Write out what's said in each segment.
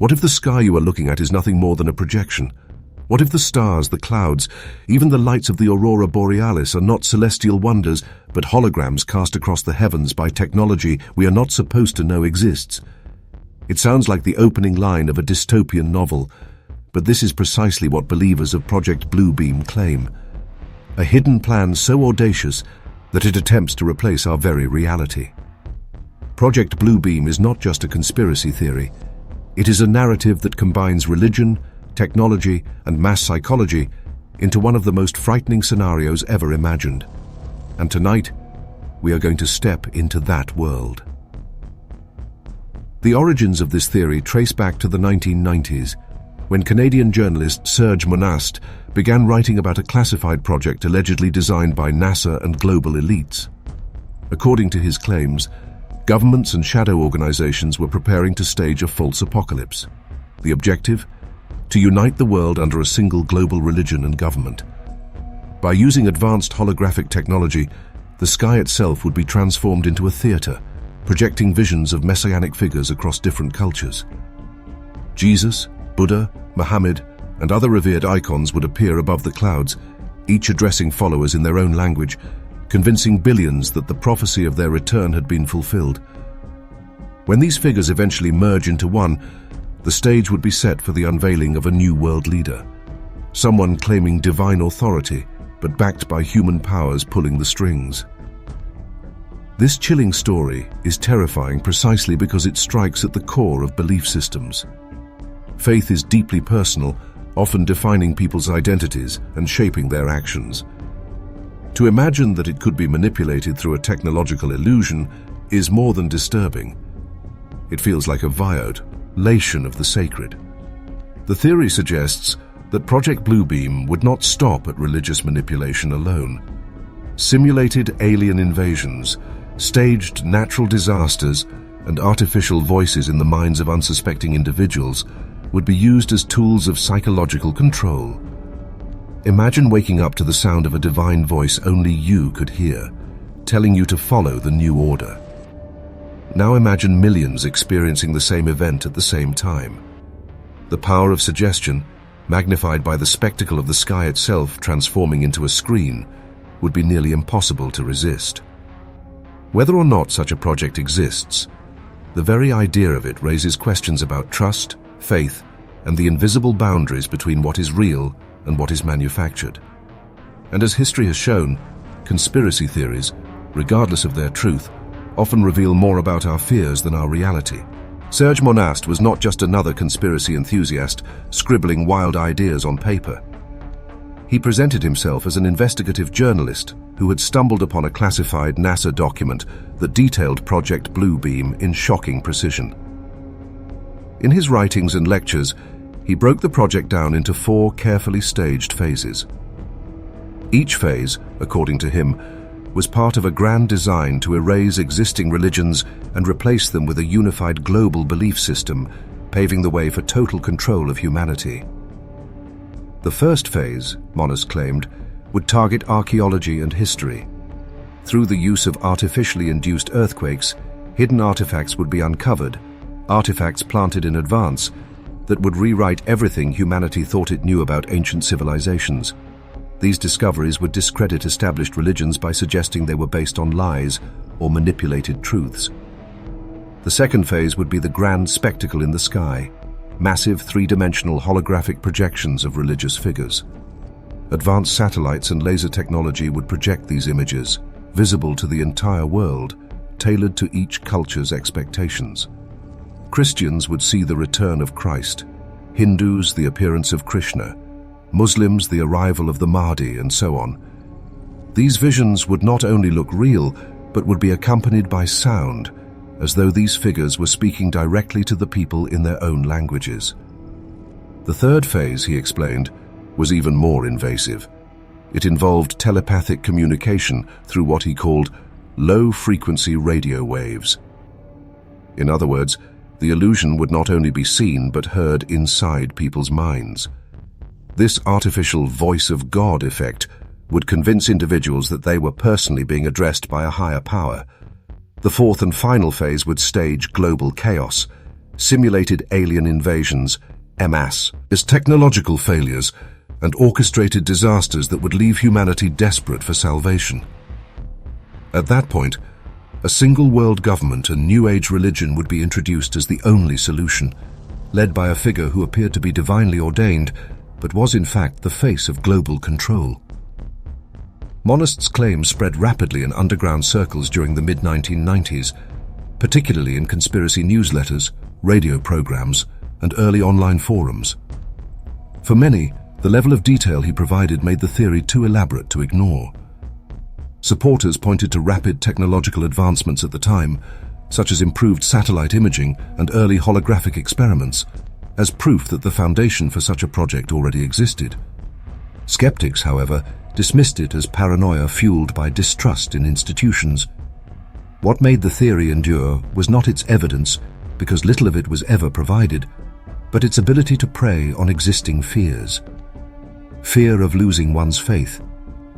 What if the sky you are looking at is nothing more than a projection? What if the stars, the clouds, even the lights of the aurora borealis are not celestial wonders, but holograms cast across the heavens by technology we are not supposed to know exists? It sounds like the opening line of a dystopian novel, but this is precisely what believers of Project Bluebeam claim. A hidden plan so audacious that it attempts to replace our very reality. Project Bluebeam is not just a conspiracy theory. It is a narrative that combines religion, technology, and mass psychology into one of the most frightening scenarios ever imagined. And tonight, we are going to step into that world. The origins of this theory trace back to the 1990s, when Canadian journalist Serge Monast began writing about a classified project allegedly designed by NASA and global elites. According to his claims, governments and shadow organizations were preparing to stage a false apocalypse. The objective? To unite the world under a single global religion and government. By using advanced holographic technology, the sky itself would be transformed into a theater, projecting visions of messianic figures across different cultures. Jesus, Buddha, Muhammad, and other revered icons would appear above the clouds, each addressing followers in their own language, convincing billions that the prophecy of their return had been fulfilled. When these figures eventually merge into one, the stage would be set for the unveiling of a new world leader, someone claiming divine authority, but backed by human powers pulling the strings. This chilling story is terrifying precisely because it strikes at the core of belief systems. Faith is deeply personal, often defining people's identities and shaping their actions. To imagine that it could be manipulated through a technological illusion is more than disturbing. It feels like a violation of the sacred. The theory suggests that Project Bluebeam would not stop at religious manipulation alone. Simulated alien invasions, staged natural disasters, and artificial voices in the minds of unsuspecting individuals would be used as tools of psychological control. Imagine waking up to the sound of a divine voice only you could hear, telling you to follow the new order. Now imagine millions experiencing the same event at the same time. The power of suggestion, magnified by the spectacle of the sky itself transforming into a screen, would be nearly impossible to resist. Whether or not such a project exists, the very idea of it raises questions about trust, faith, and the invisible boundaries between what is real and what is manufactured. And as history has shown, conspiracy theories, regardless of their truth, often reveal more about our fears than our reality. Serge Monast was not just another conspiracy enthusiast scribbling wild ideas on paper. He presented himself as an investigative journalist who had stumbled upon a classified NASA document that detailed Project Bluebeam in shocking precision. In his writings and lectures, he broke the project down into 4 carefully staged phases. Each phase, according to him, was part of a grand design to erase existing religions and replace them with a unified global belief system, paving the way for total control of humanity. The first phase, Monast claimed, would target archaeology and history. Through the use of artificially induced earthquakes, hidden artifacts would be uncovered, artifacts planted in advance, that would rewrite everything humanity thought it knew about ancient civilizations. These discoveries would discredit established religions by suggesting they were based on lies or manipulated truths. The second phase would be the grand spectacle in the sky, massive three-dimensional holographic projections of religious figures. Advanced satellites and laser technology would project these images, visible to the entire world, tailored to each culture's expectations. Christians would see the return of Christ, Hindus the appearance of Krishna, Muslims the arrival of the Mahdi, and so on. These visions would not only look real, but would be accompanied by sound, as though these figures were speaking directly to the people in their own languages. The third phase, he explained, was even more invasive. It involved telepathic communication through what he called low-frequency radio waves. In other words, the illusion would not only be seen but heard inside people's minds. This artificial voice of God effect would convince individuals that they were personally being addressed by a higher power. The fourth and final phase would stage global chaos, simulated alien invasions, MS, as technological failures and orchestrated disasters that would leave humanity desperate for salvation. At that point, a single world government and New Age religion would be introduced as the only solution, led by a figure who appeared to be divinely ordained, but was in fact the face of global control. Monast's claims spread rapidly in underground circles during the mid-1990s, particularly in conspiracy newsletters, radio programs, and early online forums. For many, the level of detail he provided made the theory too elaborate to ignore. Supporters pointed to rapid technological advancements at the time, such as improved satellite imaging and early holographic experiments, as proof that the foundation for such a project already existed. Skeptics, however, dismissed it as paranoia fueled by distrust in institutions. What made the theory endure was not its evidence, because little of it was ever provided, but its ability to prey on existing fears. Fear of losing one's faith,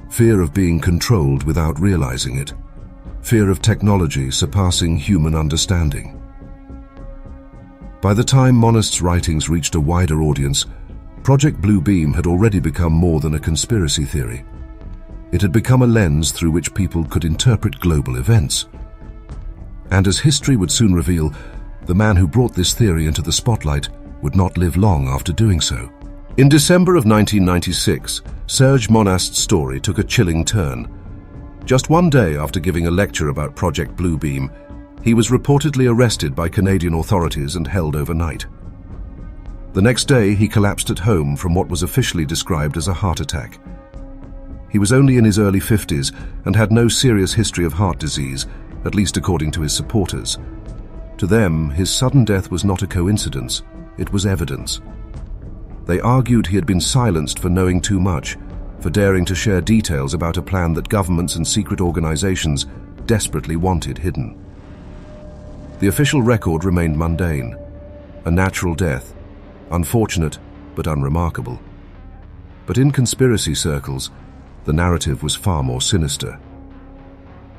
fear of being controlled without realizing it, fear of technology surpassing human understanding. By the time Monast's writings reached a wider audience, Project Blue Beam had already become more than a conspiracy theory. It had become a lens through which people could interpret global events. And as history would soon reveal, the man who brought this theory into the spotlight would not live long after doing so. In December of 1996, Serge Monast's story took a chilling turn. Just one day after giving a lecture about Project Blue Beam, he was reportedly arrested by Canadian authorities and held overnight. The next day, he collapsed at home from what was officially described as a heart attack. He was only in his early 50s and had no serious history of heart disease, at least according to his supporters. To them, his sudden death was not a coincidence, it was evidence. They argued he had been silenced for knowing too much, for daring to share details about a plan that governments and secret organizations desperately wanted hidden. The official record remained mundane, a natural death, unfortunate but unremarkable. But in conspiracy circles, the narrative was far more sinister.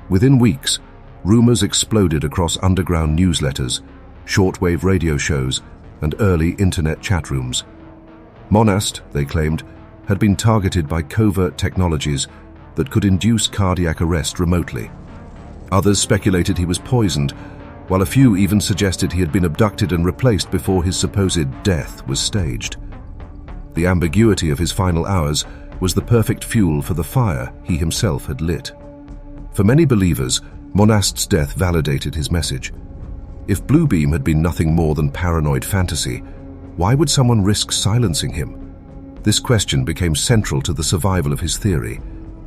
Within weeks, rumors exploded across underground newsletters, shortwave radio shows, and early internet chat rooms. Monast, they claimed, had been targeted by covert technologies that could induce cardiac arrest remotely. Others speculated he was poisoned, while a few even suggested he had been abducted and replaced before his supposed death was staged. The ambiguity of his final hours was the perfect fuel for the fire he himself had lit. For many believers, Monast's death validated his message. If Blue Beam had been nothing more than paranoid fantasy, why would someone risk silencing him? This question became central to the survival of his theory,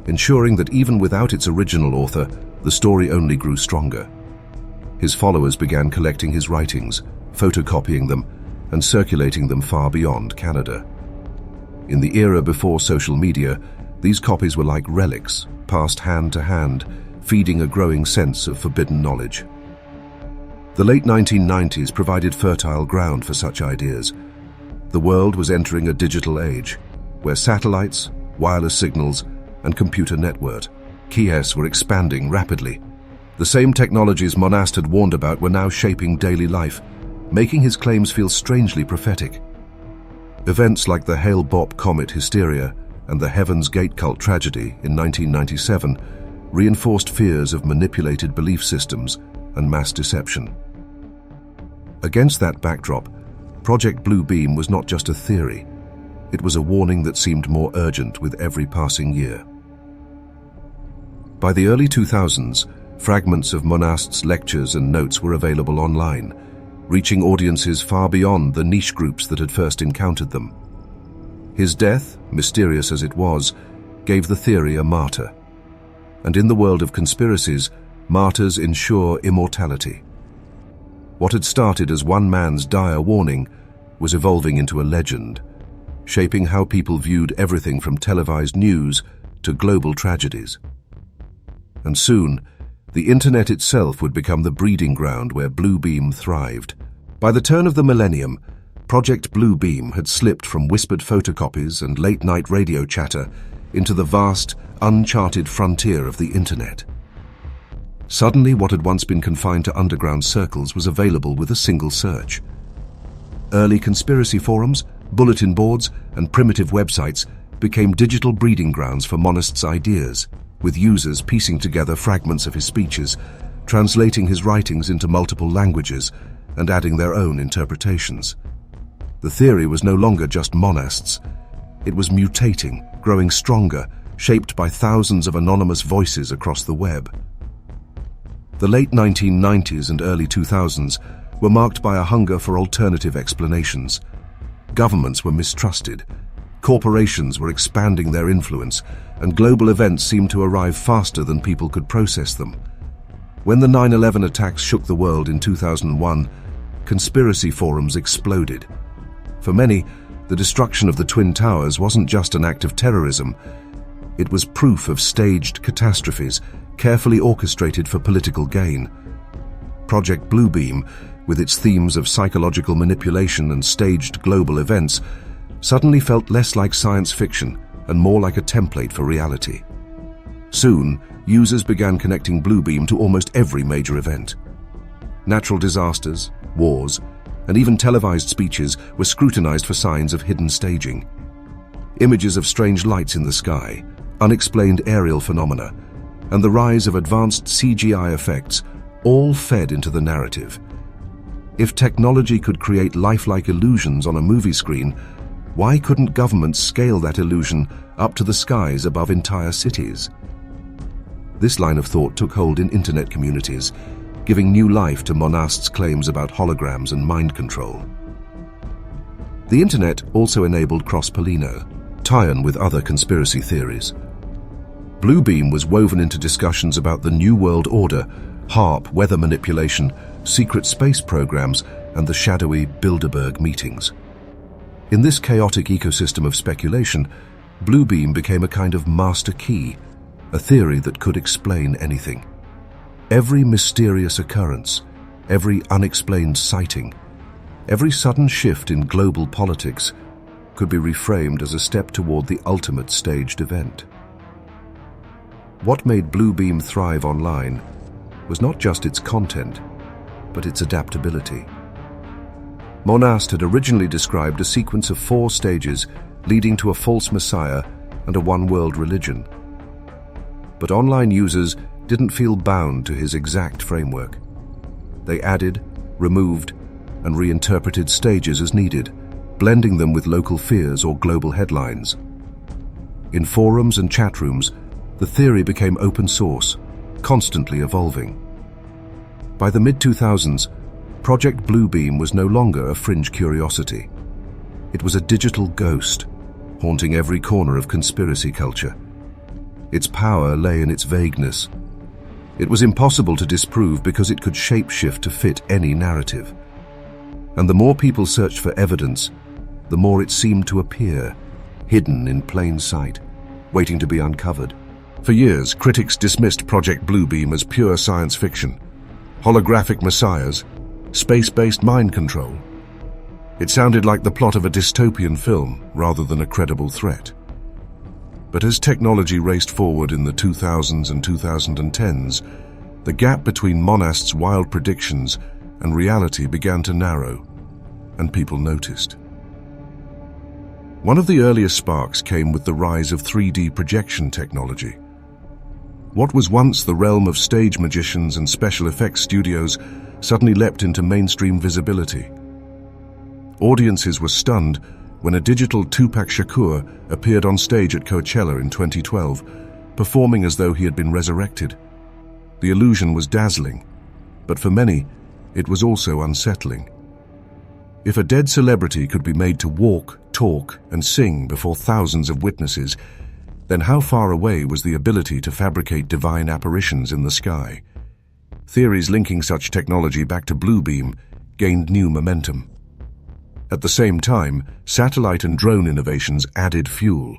ensuring that even without its original author, the story only grew stronger. His followers began collecting his writings, photocopying them, and circulating them far beyond Canada. In the era before social media, these copies were like relics, passed hand to hand, feeding a growing sense of forbidden knowledge. The late 1990s provided fertile ground for such ideas. The world was entering a digital age, where satellites, wireless signals, and computer kiosks were expanding rapidly. The same technologies Monast had warned about were now shaping daily life, making his claims feel strangely prophetic. Events like the Hale-Bopp comet hysteria and the Heaven's Gate cult tragedy in 1997 reinforced fears of manipulated belief systems and mass deception. Against that backdrop, Project Blue Beam was not just a theory, it was a warning that seemed more urgent with every passing year. By the early 2000s, fragments of Monast's lectures and notes were available online, reaching audiences far beyond the niche groups that had first encountered them. His death, mysterious as it was, gave the theory a martyr. And in the world of conspiracies, martyrs ensure immortality. What had started as one man's dire warning was evolving into a legend, shaping how people viewed everything from televised news to global tragedies. And soon, the internet itself would become the breeding ground where Blue Beam thrived. By the turn of the millennium, Project Blue Beam had slipped from whispered photocopies and late-night radio chatter into the vast, uncharted frontier of the internet. Suddenly, what had once been confined to underground circles was available with a single search. Early conspiracy forums, bulletin boards, and primitive websites became digital breeding grounds for Monast's ideas, with users piecing together fragments of his speeches, translating his writings into multiple languages, and adding their own interpretations. The theory was no longer just Monast's. It was mutating, growing stronger, shaped by thousands of anonymous voices across the web. The late 1990s and early 2000s were marked by a hunger for alternative explanations. Governments were mistrusted, corporations were expanding their influence, and global events seemed to arrive faster than people could process them. When the 9/11 attacks shook the world in 2001, conspiracy forums exploded. For many, the destruction of the Twin Towers wasn't just an act of terrorism. It was proof of staged catastrophes, carefully orchestrated for political gain. Project Bluebeam, with its themes of psychological manipulation and staged global events, suddenly felt less like science fiction and more like a template for reality. Soon, users began connecting Bluebeam to almost every major event. Natural disasters, wars, and even televised speeches were scrutinized for signs of hidden staging. Images of strange lights in the sky, unexplained aerial phenomena, and the rise of advanced CGI effects all fed into the narrative. If technology could create lifelike illusions on a movie screen, why couldn't governments scale that illusion up to the skies above entire cities? This line of thought took hold in internet communities, giving new life to Monast's claims about holograms and mind control. The internet also enabled cross-pollino, tie-in with other conspiracy theories. Bluebeam was woven into discussions about the New World Order, HAARP weather manipulation, secret space programs, and the shadowy Bilderberg meetings. In this chaotic ecosystem of speculation, Bluebeam became a kind of master key, a theory that could explain anything. Every mysterious occurrence, every unexplained sighting, every sudden shift in global politics could be reframed as a step toward the ultimate staged event. What made Bluebeam thrive online was not just its content, but its adaptability. Monast had originally described a sequence of 4 stages leading to a false messiah and a one-world religion. But online users didn't feel bound to his exact framework. They added, removed, and reinterpreted stages as needed, blending them with local fears or global headlines. In forums and chat rooms, the theory became open source, constantly evolving. By the mid-2000s, Project Bluebeam was no longer a fringe curiosity. It was a digital ghost, haunting every corner of conspiracy culture. Its power lay in its vagueness. It was impossible to disprove because it could shape-shift to fit any narrative. And the more people searched for evidence, the more it seemed to appear, hidden in plain sight, waiting to be uncovered. For years, critics dismissed Project Bluebeam as pure science fiction, holographic messiahs, space-based mind control. It sounded like the plot of a dystopian film rather than a credible threat. But as technology raced forward in the 2000s and 2010s, the gap between Monast's wild predictions and reality began to narrow, and people noticed. One of the earliest sparks came with the rise of 3D projection technology. What was once the realm of stage magicians and special effects studios suddenly leapt into mainstream visibility. Audiences were stunned when a digital Tupac Shakur appeared on stage at Coachella in 2012, performing as though he had been resurrected. The illusion was dazzling, but for many, it was also unsettling. If a dead celebrity could be made to walk, talk, and sing before thousands of witnesses, then how far away was the ability to fabricate divine apparitions in the sky? Theories linking such technology back to Bluebeam gained new momentum. At the same time, satellite and drone innovations added fuel.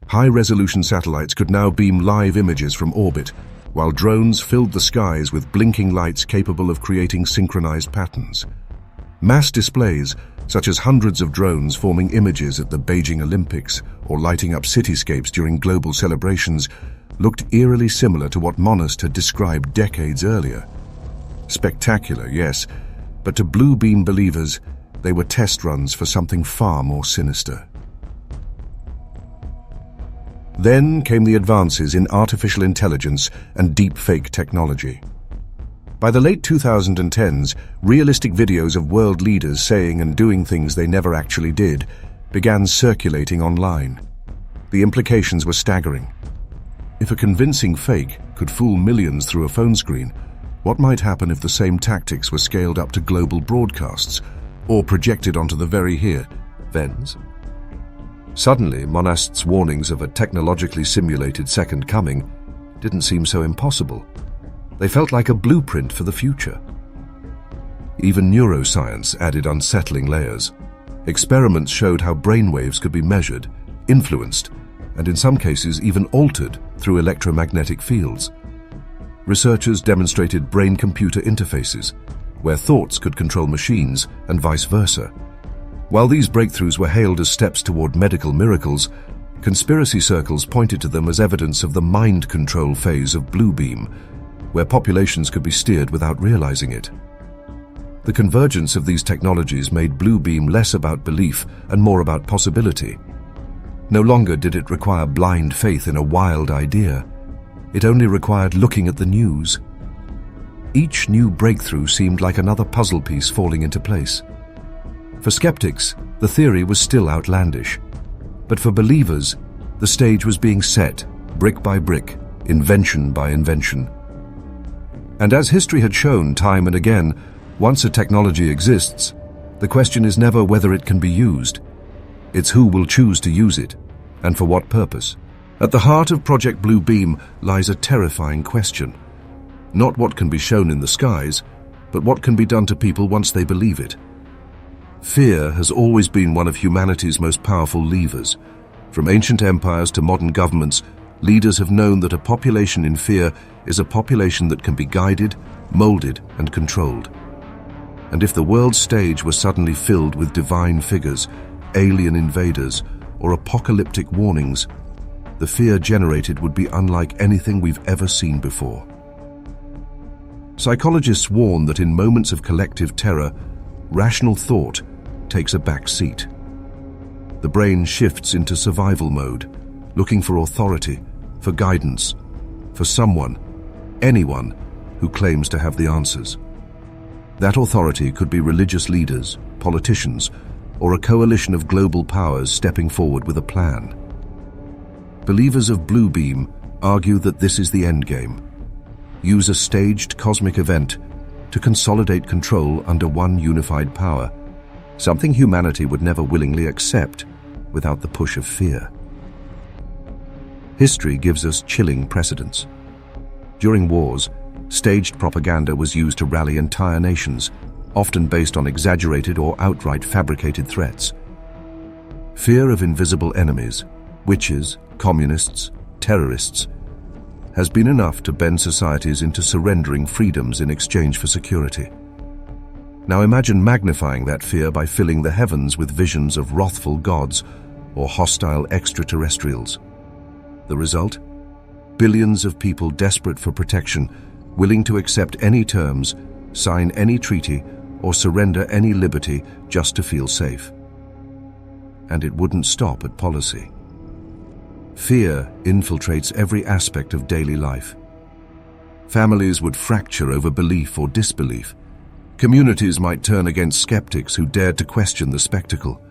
High-resolution satellites could now beam live images from orbit, while drones filled the skies with blinking lights capable of creating synchronized patterns. Mass displays, such as hundreds of drones forming images at the Beijing Olympics or lighting up cityscapes during global celebrations, looked eerily similar to what Monast had described decades earlier. Spectacular, yes, but to Bluebeam believers, they were test runs for something far more sinister. Then came the advances in artificial intelligence and deepfake technology. By the late 2010s, realistic videos of world leaders saying and doing things they never actually did began circulating online. The implications were staggering. If a convincing fake could fool millions through a phone screen, what might happen if the same tactics were scaled up to global broadcasts or projected onto the very here, thens? Suddenly, Monast's warnings of a technologically simulated second coming didn't seem so impossible. They felt like a blueprint for the future. Even neuroscience added unsettling layers. Experiments showed how brainwaves could be measured, influenced, and in some cases even altered through electromagnetic fields. Researchers demonstrated brain-computer interfaces, where thoughts could control machines and vice versa. While these breakthroughs were hailed as steps toward medical miracles, conspiracy circles pointed to them as evidence of the mind control phase of Bluebeam, where populations could be steered without realizing it. The convergence of these technologies made Bluebeam less about belief and more about possibility. No longer did it require blind faith in a wild idea. It only required looking at the news. Each new breakthrough seemed like another puzzle piece falling into place. For skeptics, the theory was still outlandish. But for believers, the stage was being set, brick by brick, invention by invention. And as history had shown time and again, once a technology exists, the question is never whether it can be used. It's who will choose to use it, and for what purpose. At the heart of Project Bluebeam lies a terrifying question. Not what can be shown in the skies, but what can be done to people once they believe it. Fear has always been one of humanity's most powerful levers. From ancient empires to modern governments, leaders have known that a population in fear is a population that can be guided, molded, and controlled. And if the world stage were suddenly filled with divine figures, alien invaders, or apocalyptic warnings, the fear generated would be unlike anything we've ever seen before. Psychologists warn that in moments of collective terror, rational thought takes a back seat. The brain shifts into survival mode, looking for authority, for guidance, for someone, anyone, who claims to have the answers. That authority could be religious leaders, politicians, or a coalition of global powers stepping forward with a plan. Believers of Bluebeam argue that this is the endgame. Use a staged cosmic event to consolidate control under one unified power, something humanity would never willingly accept without the push of fear. History gives us chilling precedents. During wars, staged propaganda was used to rally entire nations, often based on exaggerated or outright fabricated threats. Fear of invisible enemies, witches, communists, terrorists, has been enough to bend societies into surrendering freedoms in exchange for security. Now imagine magnifying that fear by filling the heavens with visions of wrathful gods or hostile extraterrestrials. The result? Billions of people desperate for protection, willing to accept any terms, sign any treaty, or surrender any liberty just to feel safe. And it wouldn't stop at policy. Fear infiltrates every aspect of daily life. Families would fracture over belief or disbelief. Communities might turn against skeptics who dared to question the spectacle.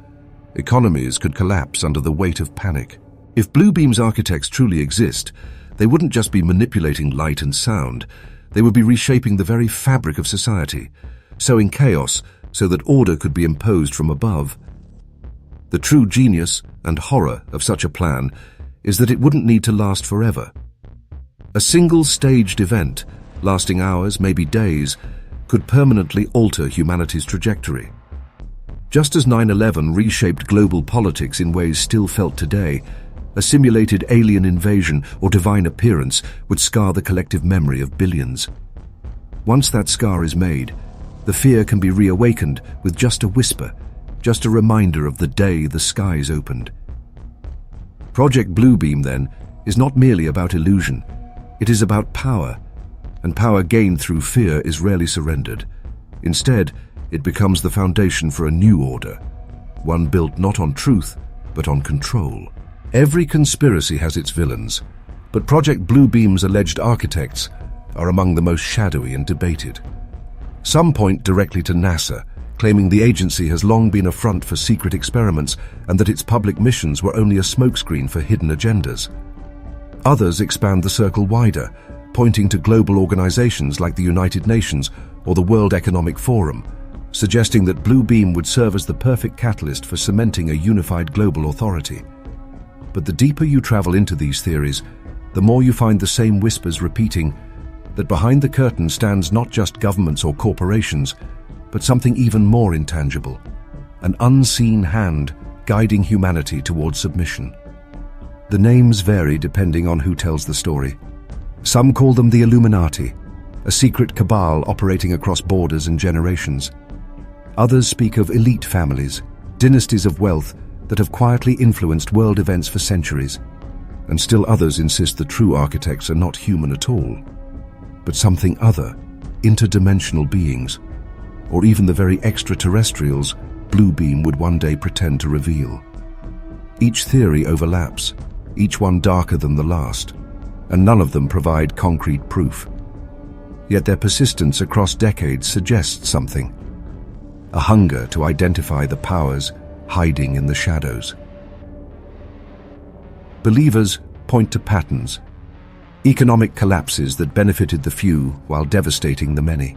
Economies could collapse under the weight of panic. If Bluebeam's architects truly exist, they wouldn't just be manipulating light and sound. They would be reshaping the very fabric of society, sowing chaos so that order could be imposed from above. The true genius and horror of such a plan is that it wouldn't need to last forever. A single staged event, lasting hours, maybe days, could permanently alter humanity's trajectory. Just as 9/11 reshaped global politics in ways still felt today, a simulated alien invasion or divine appearance would scar the collective memory of billions. Once that scar is made, the fear can be reawakened with just a whisper, just a reminder of the day the skies opened. Project Bluebeam, then, is not merely about illusion. It is about power, and power gained through fear is rarely surrendered. Instead, it becomes the foundation for a new order, one built not on truth, but on control. Every conspiracy has its villains, but Project Bluebeam's alleged architects are among the most shadowy and debated. Some point directly to NASA, claiming the agency has long been a front for secret experiments and that its public missions were only a smokescreen for hidden agendas. Others expand the circle wider, pointing to global organizations like the United Nations or the World Economic Forum, suggesting that Bluebeam would serve as the perfect catalyst for cementing a unified global authority. But the deeper you travel into these theories, the more you find the same whispers repeating that behind the curtain stands not just governments or corporations, but something even more intangible, an unseen hand guiding humanity towards submission. The names vary depending on who tells the story. Some call them the Illuminati, a secret cabal operating across borders and generations. Others speak of elite families, dynasties of wealth that have quietly influenced world events for centuries. And still others insist the true architects are not human at all, but something other, interdimensional beings, or even the very extraterrestrials Bluebeam would one day pretend to reveal. Each theory overlaps, each one darker than the last, and none of them provide concrete proof. Yet their persistence across decades suggests something, a hunger to identify the powers hiding in the shadows. Believers point to patterns, economic collapses that benefited the few while devastating the many.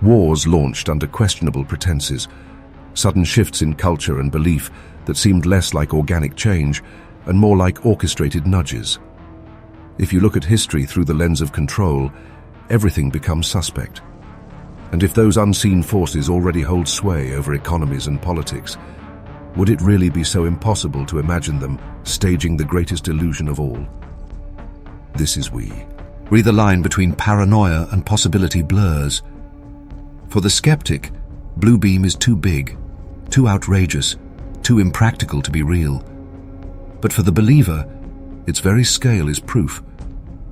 Wars launched under questionable pretenses, sudden shifts in culture and belief that seemed less like organic change and more like orchestrated nudges. If you look at history through the lens of control, everything becomes suspect. And if those unseen forces already hold sway over economies and politics, would it really be so impossible to imagine them staging the greatest illusion of all? This is we, where the line between paranoia and possibility blurs. For the skeptic, Bluebeam is too big, too outrageous, too impractical to be real. But for the believer, its very scale is proof,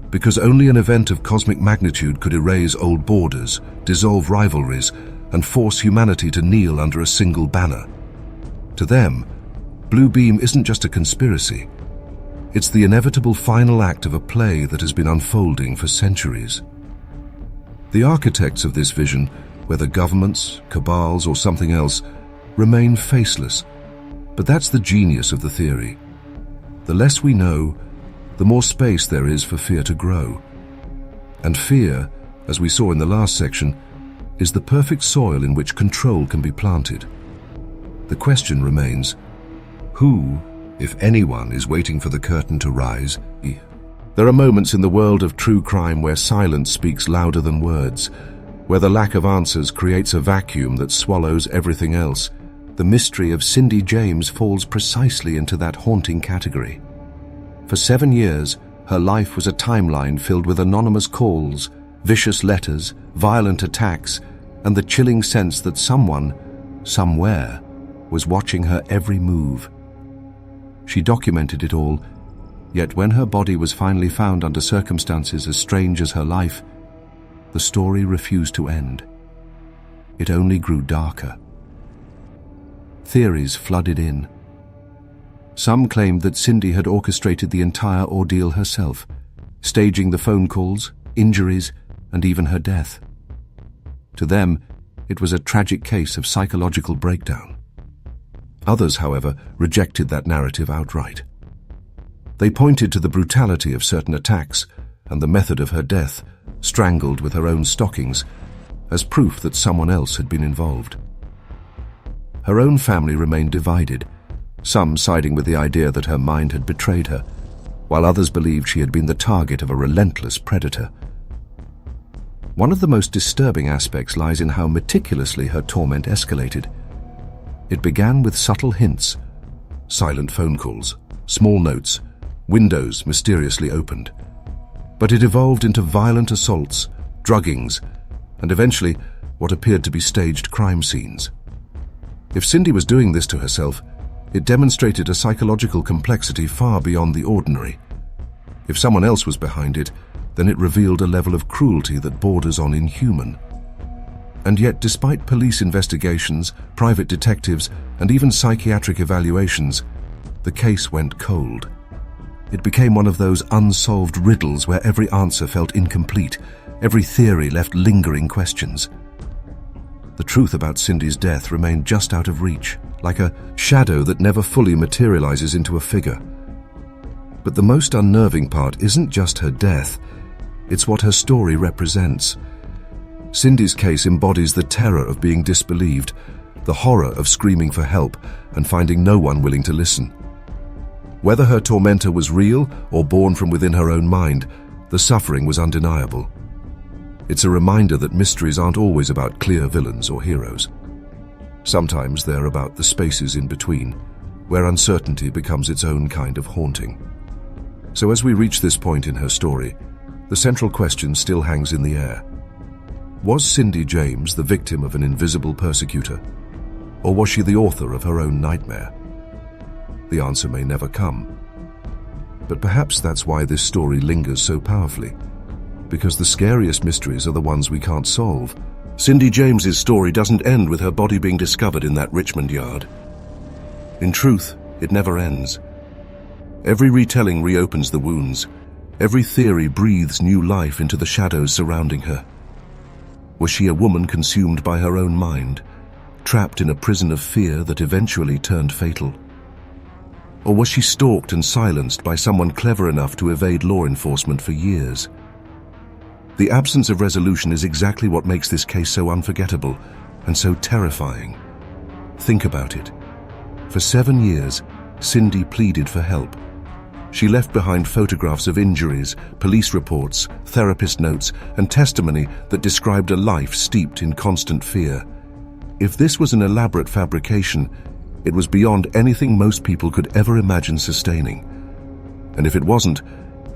because only an event of cosmic magnitude could erase old borders, dissolve rivalries, and force humanity to kneel under a single banner. To them, Bluebeam isn't just a conspiracy. It's the inevitable final act of a play that has been unfolding for centuries. The architects of this vision, whether governments, cabals, or something else, remain faceless. But that's the genius of the theory. The less we know, the more space there is for fear to grow. And fear, as we saw in the last section, is the perfect soil in which control can be planted. The question remains, who, if anyone, is waiting for the curtain to rise? There are moments in the world of true crime where silence speaks louder than words, where the lack of answers creates a vacuum that swallows everything else. The mystery of Cindy James falls precisely into that haunting category. For 7 years, her life was a timeline filled with anonymous calls, vicious letters, violent attacks, and the chilling sense that someone, somewhere, was watching her every move. She documented it all, yet when her body was finally found under circumstances as strange as her life, the story refused to end. It only grew darker. Theories flooded in. Some claimed that Cindy had orchestrated the entire ordeal herself, staging the phone calls, injuries, and even her death. To them, it was a tragic case of psychological breakdown. Others, however, rejected that narrative outright. They pointed to the brutality of certain attacks and the method of her death, strangled with her own stockings, as proof that someone else had been involved. Her own family remained divided, some siding with the idea that her mind had betrayed her, while others believed she had been the target of a relentless predator. One of the most disturbing aspects lies in how meticulously her torment escalated. It began with subtle hints, silent phone calls, small notes, windows mysteriously opened. But it evolved into violent assaults, druggings, and eventually what appeared to be staged crime scenes. If Cindy was doing this to herself, it demonstrated a psychological complexity far beyond the ordinary. If someone else was behind it, then it revealed a level of cruelty that borders on inhuman. And yet, despite police investigations, private detectives, and even psychiatric evaluations, the case went cold. It became one of those unsolved riddles where every answer felt incomplete, every theory left lingering questions. The truth about Cindy's death remained just out of reach, like a shadow that never fully materializes into a figure. But the most unnerving part isn't just her death, it's what her story represents. Cindy's case embodies the terror of being disbelieved, the horror of screaming for help and finding no one willing to listen. Whether her tormentor was real or born from within her own mind, the suffering was undeniable. It's a reminder that mysteries aren't always about clear villains or heroes. Sometimes they're about the spaces in between, where uncertainty becomes its own kind of haunting. So as we reach this point in her story, the central question still hangs in the air. Was Cindy James the victim of an invisible persecutor? Or was she the author of her own nightmare? The answer may never come. But perhaps that's why this story lingers so powerfully. Because the scariest mysteries are the ones we can't solve. Cindy James's story doesn't end with her body being discovered in that Richmond yard. In truth, it never ends. Every retelling reopens the wounds. Every theory breathes new life into the shadows surrounding her. Was she a woman consumed by her own mind, trapped in a prison of fear that eventually turned fatal? Or was she stalked and silenced by someone clever enough to evade law enforcement for years? The absence of resolution is exactly what makes this case so unforgettable and so terrifying. Think about it. For 7 years, Cindy pleaded for help. She left behind photographs of injuries, police reports, therapist notes, and testimony that described a life steeped in constant fear. If this was an elaborate fabrication, it was beyond anything most people could ever imagine sustaining. And if it wasn't,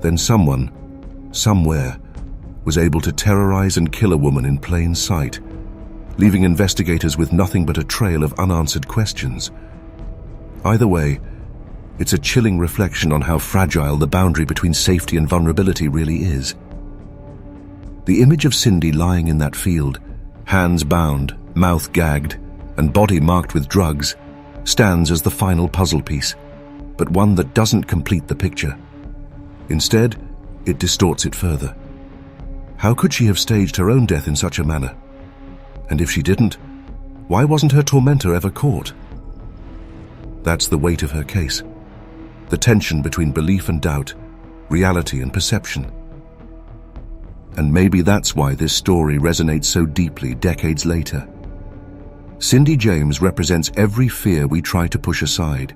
then someone, somewhere, was able to terrorize and kill a woman in plain sight, leaving investigators with nothing but a trail of unanswered questions. Either way, it's a chilling reflection on how fragile the boundary between safety and vulnerability really is. The image of Cindy lying in that field, hands bound, mouth gagged, and body marked with drugs, stands as the final puzzle piece, but one that doesn't complete the picture. Instead, it distorts it further. How could she have staged her own death in such a manner? And if she didn't, why wasn't her tormentor ever caught? That's the weight of her case. The tension between belief and doubt, reality and perception. And maybe that's why this story resonates so deeply decades later. Cindy James represents every fear we try to push aside.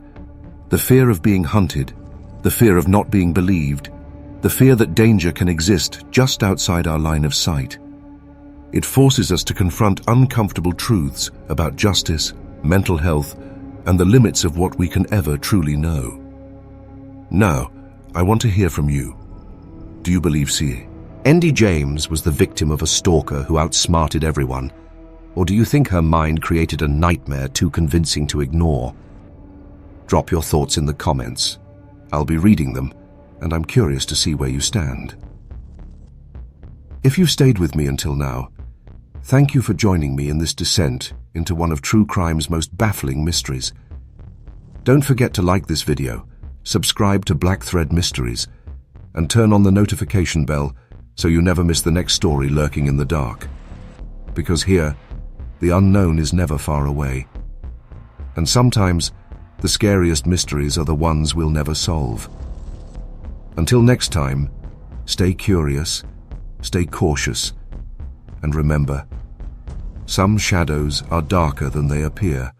The fear of being hunted, the fear of not being believed, the fear that danger can exist just outside our line of sight. It forces us to confront uncomfortable truths about justice, mental health, and the limits of what we can ever truly know. Now, I want to hear from you. Do you believe Cindy James was the victim of a stalker who outsmarted everyone? Or do you think her mind created a nightmare too convincing to ignore? Drop your thoughts in the comments. I'll be reading them, and I'm curious to see where you stand. If you've stayed with me until now, thank you for joining me in this descent into one of true crime's most baffling mysteries. Don't forget to like this video, subscribe to Black Thread Mysteries, and turn on the notification bell so you never miss the next story lurking in the dark. Because here, the unknown is never far away. And sometimes, the scariest mysteries are the ones we'll never solve. Until next time, stay curious, stay cautious, and remember, some shadows are darker than they appear.